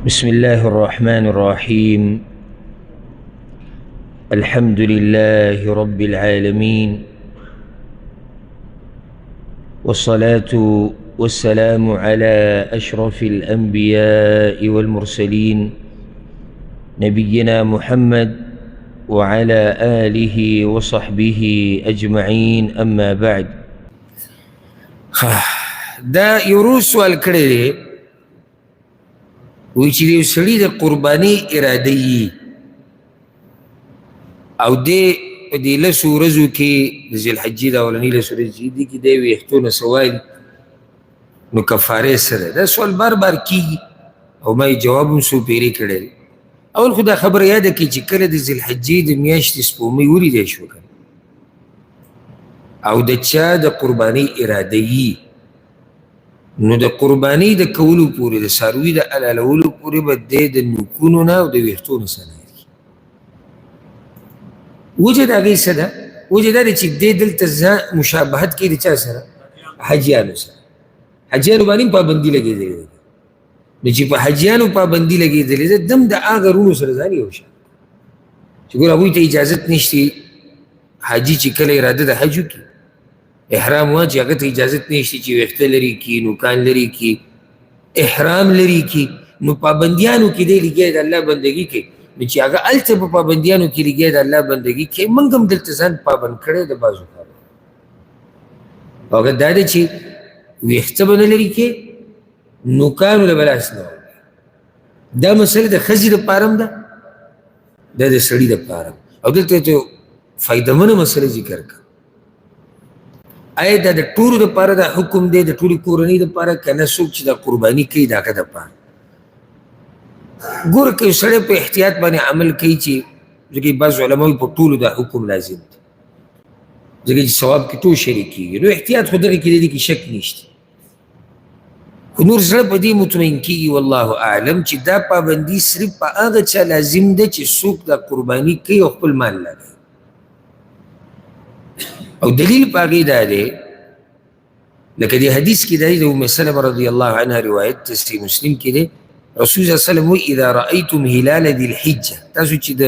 بسم الله الرحمن الرحيم. الحمد لله رب العالمين، والصلاة والسلام على أشرف الأنبياء والمرسلين نبينا محمد وعلى آله وصحبه أجمعين، أما بعد. دا یو روز سوال کړی دی، وایي چې د یو سړي د قربانۍ اراده یي او دی په دې لسو ورځو کې د ذوالحجې د اولنۍ لسو ورځې چې دي کې دی ویښتو نه سوال نو کفارې سره دا سوال بار بار کېږي او ما یې جواب هم څو پیرې کړی دی. اول خو دا خبره یاده کړي چې کله د ذوالحجې د میاشتې سپومۍ ولیدی شوه او د چا د قربانۍ اراده یي نو د قربانۍ د کولو پورې د څاروي د حلالولو پورې به دی د نوکونو نه او د ویښتو نه سنایي. وجه د هغې څه ده؟ وجه دا دی چې دی دلته مشابهت کوي د چا سره؟ حاجیانو سره. حاجیانو باندې هم پابندي لګېدلې ده. نو چې په حاجیانو پابندي لګېدلې ده دم د هغه رونو سره ځان یو شان چې ګوره هغوی ته اجازت نشته حاجي چې کله اراده د حج وکړي احرام واچي هغه ته اجازت نشته چې ویښته لرې کړي نوکان لرې کړي احرام لرې کړي نو پابندیانو کې دی لګیا د الله بندګي کوي نو چې هغه هلته په پابندیانو کې لګیا د الله بندګي کوي موږ هم دلته ځان پابند کړی د بعضو کارو او هغه دا دی چې ویښته به نه لرې کړي نوکانو له به لاس نه وړي. دا مسله د ښځې دپاره هم ده دا د سړي دپاره هم او دلته ته فایدهمنه مسله ذکر کړه. آیا دا د ټولو دپاره دا حکم دی د ټولې کورنۍ دپاره که نه څوک چې دا قرباني کوي د هغه دپاره؟ ګوره که یو سړی په احتیاط باندې عمل کوي چې ځکه بعض علما وایي په ټولو دا حکم لازم دی ځکه چې ثواب کې ټول شریک کېږي نو احتیاط خو دغې کې دی کې شک نشته خو نور زړه په دې مطمئن کېږي والله اعلم چې دا پابندي صرف په هغه چا لازم ده چې څوک دا قرباني کوي او خپل مال لګوي او دلیل په هغې دا دی لکه دې حدیث کې دی د ام سلمه رضی الله عنها روایت ته صحیح مسلم کې دی رسول صلی الله علیه وسلم وایي اذا رأیتم هلال ذي الحجه تاسو چې د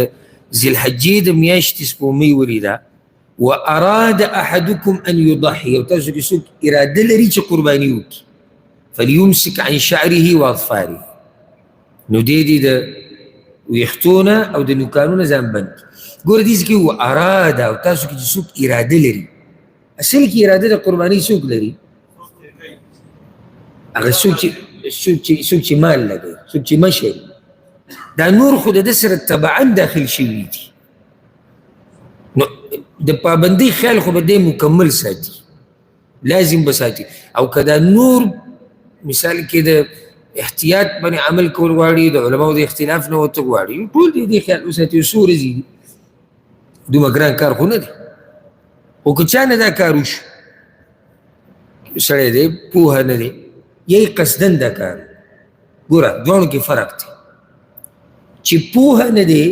ذوالحجې د میاشتې سپومۍ ولیده واراد احدکم ان یضحي او تاسو کې څوک اراده لري چې قرباني وکړي فلیمسک عن شعره واظفاره نو دی د ویښتو نه او د نوکانو نه ځان بند ګوره دې کې و اراده او تاسو کې چې څوک اراده لري اصل کې اراده د قربانۍ څوک لري؟ هغه څوک چې مال لګوي څوک چې مشر دا نور خو د ده سره تبعا داخل شوي دي نو د پابندۍ خیال خو به دی مکمل ساتي لازم به ساتي او که دا نور مثال کې د احتیاط باندې عمل کول غواړي د علماو د اختلاف نه ورته غواړي ټول دې خیال وساتي څو ورځې دي دومره ګران کار خو نه دی خو که چا نه دا کار وشو سړی دی پوهه نه دی یی قصدن دا کار ګوره دواړو کې فرق دی چې پوهه نه دی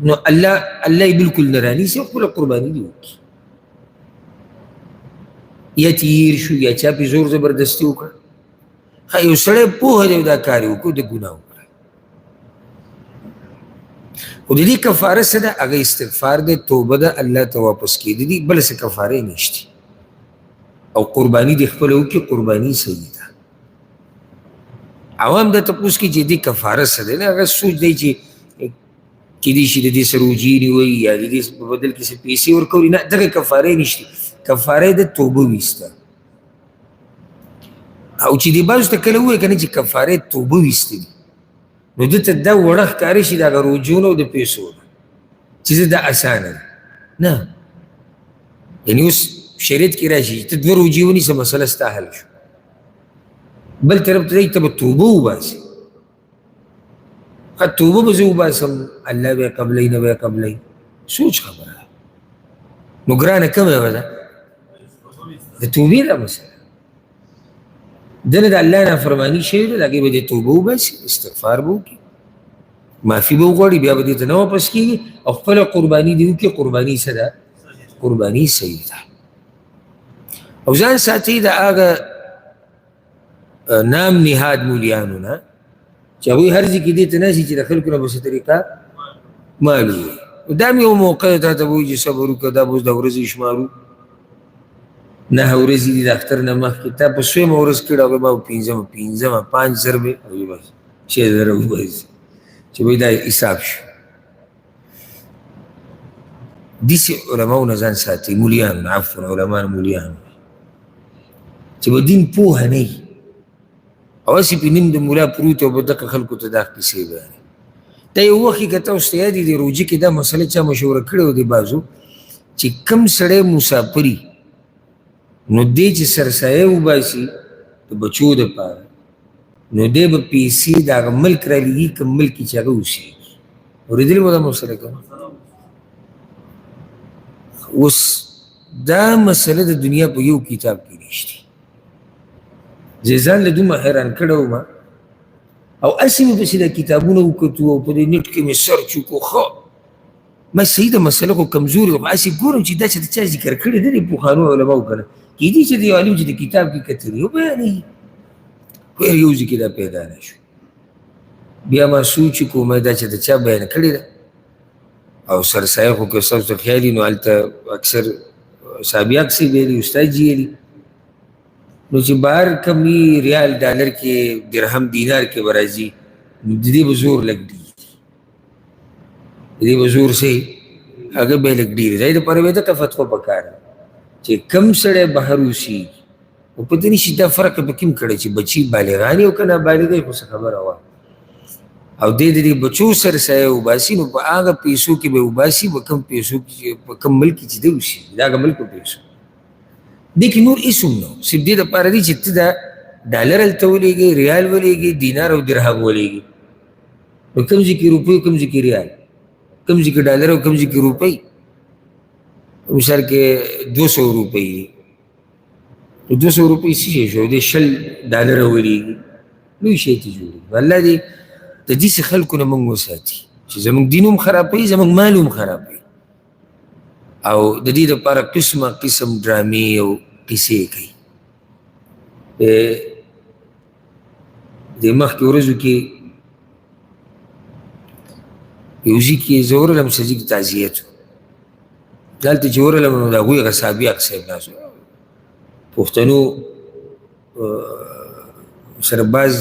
نو الله یې بلکل نه رانیسي خپله قرباني دې وکړي یا تیر شو یا چا پې زور زبردستي وکړه یو سړی پوهه دی دا کار یې وکړو د ګناه وکړه خو د دې کفاره څه ده هغه استغفار دی توبه ده الله ته واپس کېدل دي بله څه کفاره نشته او قرباني دې خپله وکړي قرباني صحیح ده عوام دا تپوس کوي چې دې کفاره څه دی نه هغه سوچ دی چې کېدای شي د دې سره وجیرې وایي یا د دې په بدل کې څه پیسې ورکوي نه دغه کفاره نشته کفاره د توبه ویسته او چې دې بعضو ته کله ووایي که نه چې کفاره توبه ویسته دي نو دته دا وړه ښکاري شي د هغه رجوع او د پیسو چې زه دا اسانه ده نه یعنې اوس شریعت کې راشي ته دوه روجې ونیسه مسله ستا حل شو بل طرف ته دی ته به توبه وباسې توبه به زه وباسم الله به یې قبلوي نه به یې قبلوي سوچ خبره ده نو ګرانه کومه به ده د توبې دا مسله دنه د الله نافرماني شوې ده د هغې به دې توبه وباسي استغفار به وکړي معافي به وغواړي بیا به دې ته نه واپس کېږي او خپله قرباني دې وکړي قرباني څه ده؟ قرباني صحیح ده او ځان ساتي د هغه نام نهاد مولیانو نه چې هغوی هر ځای کې دې ته ناسي چې د خلکو نه به څه طریقه مال ووایي. دا هم یو موقع ده، تا ته به وایي چې صبر وکړه، دا به اوس د ورځې شمارو، 9 ورځې دي د اختر نه مخکې، تا په 100مه ورځ کړې هغوی به 5مه 5 به هغوی به 6000 وباسي چې وایي دا حساب شو. داسې علماو نه ځان ساتي، مولیان عفوا علما مولیان چې به دین پوهه نه وي او هسې پې نیم د ملا پروت او به دغه خلکو ته دا قصې بیانوي. دا یو وخت کې که تاسو ته یاد وي د روژې کې دا مسله چا مشوره کړې وه د بعضو چې کم سړی مسافري نو دی چې سرسایه وباسي د بچو دپاره نو دی به پیسې د هغه ملک را لېږي کوم ملک چې هغه اوسېږي. اورېدلې مو دا مسله که اوس دا مسله د دنیا په یو کتاب کې نشته. زه ځان له دومره حیران کړی وم او هسې مې پسې دا کتابونه وکتو او په دې نېټ کې مې سرچ وکړو. ښه ما صحیح د مسله خو کمزوري وم، هسې ګورم چې دا چې د چا ذکر کړی دی د پخوانو علماو که نه کېدای چې د یو عالم چې د کتاب کې کتلي او بیانوي، خو یو ځای کې دا پیدا نه شو. بیا ما سوچ وکړو دا چې د چا بیان کړې ده او سرسایه خو که ستاسو ته خیال وي نو هلته اکثر صحابیات سې ویلي، استاد جي ویلي، نو چې بهر کم وي ریال ډالر کې درهم دینار کې به راځي نو د دې به زور لږ ډېر د دې به زور سي هغه به لږ ډېر دی. د دپاره به دغه فتوا پکار ده چې کم سړی بهر اوسي او پته نه شي دا فرق به کوم کړی چې بچي بالغان او که نابالغه خو څه خبره وه او دې د دې بچو سرسایه وباسي نو په هغه پیسو کې به وباسي په کوم پیسو کې په کوم ملک چې دی اوسي د هغه ملک په پیسو. دې کې نور هېڅ هم نه و، صرف دې دپاره دی چې ته دا ډالر هلته ولېږې، ریال ولېږې، دینار او درهم ولېږې. نو کوم ځای کې روپۍ او کوم ځای کې ریال، کوم ځای کې ډالر او کوم ځای کې روپۍ. مثال کې 200 روپۍ دي نو 200 روپۍ څه شی شو؟ دې 20 ډالره ولېږي، لوی شی ته جوړېږي. الله دې د داسې خلکو نه موږ وساتي چې زموږ دین هم خرابوي، زموږ مال هم خرابوي او د دې دپاره قسمه قسم ډرامې او قصې کوي. د مخکې ورځو کې یو ځای کې زه ورغلم څه ځای کې تعزیت و، دلته چې ورغلم نو د هغوی هغه صحابیاق صاحب ناست و، پښتنو سره بعض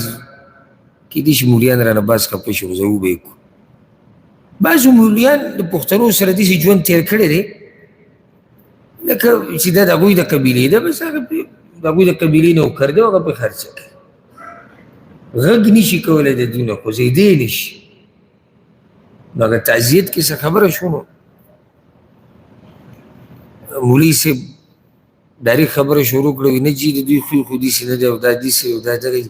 کېدای شي مولیان رانه بعض خفه شي خو زه وبه کړو. بعضو مولیان د پښتنو سره داسې ژوند تېر کړی دی لکه چې دا د هغوی د قبیلې ده، بس هغه د هغوی د قبیلې نوکر دی او هغه پرې خرچه کوي، غږ نشي کولی د دوی نه خوځېدی نشي. نو هغه تعزیت کې څه خبره شو نو مولوي صاحب ډایرکټ خبره شروع کړه، وایي نه جي د دوی خوی خو داسې نه دی او دا داسې او دا دغه.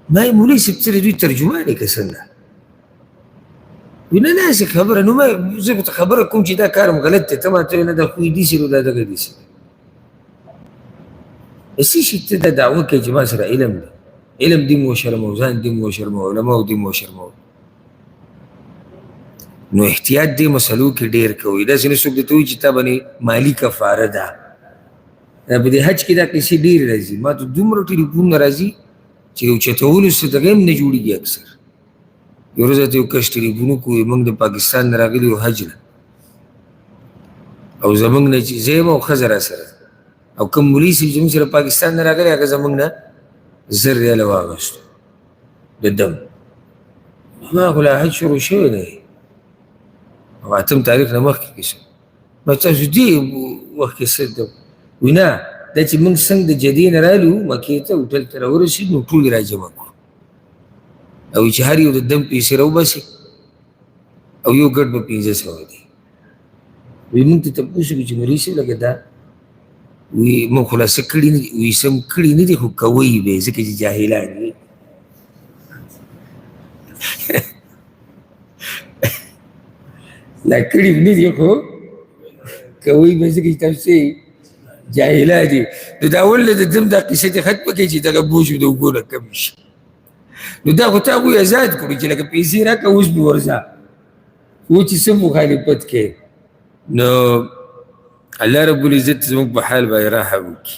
ما یې مولوي صاحب څه د دوی ترجمان یې که څنګه؟ وایي نه داسې خبره، نو ما زه به ته خبره کوم چې دا کار م غلط دی، ته ماته وایې نه دا خوی داسې او دا دغه داسې دی. څه شي ته دا دعوه کوې چې ما سره علم دی، علم دې مو وشرموه، ځان دې مو وشرموه، علماو دې مو وشرموه. نو احتیاط دې مسلو کې ډېر کوئ. داسې نه څوک درته وایي چې تا باندې مالي کفاره ده. په دې حج کې دا کیسې ډېرې راځي، ما ته دومره ټلیفونونه راځي چې یو چتولو څه دغه هم نه جوړېږي. اکثر یو ورځ راته یو کس ټلیفون وکړو، موږ د پاکستان نه راغلي یو حج نه او زموږ نه چې زه یم او ښځه راسره او کوم مولوي صاحب چې موږ سره پاکستان نه راغلی هغه زموږ نه 1000 ریاله واخیستو د دم. ما خو لا حج شروع شوی دی او 8 تاریخ نه مخکې کې شو. ما تاسو دې وخت کې څه ده؟ وایي نه دا چې موږ څنګه د جدې نه رالو مکې ته هوټل ته راورسېدو نو ټول یې راجمع کړو او چې هر یو د دم پیسې راوباسي او یو ګډ به 1500 دی. وایي موږ ته تپوس وکړو چې مولوي صاحب لکه دا وایي موږ خلاصه کړي نه دي، وایي سم کړي نه دي خو کوئ به یې ځکه چې جاهلان وي. لا کړي نه دي خو کوئ به ځکه چې تاسو جاهلان دي. نو دا ولې د دم دا قصې دې ختمه کړي چې دغه بوج د اوبو نه کم شي. نو دا خو تا هغوی ازاد کړو چې لکه پیسې راکړه اوس به ورځه و چې څه مخالفت کوې. نو الله رب العزت زموږ په حال باندې رحم وکړي.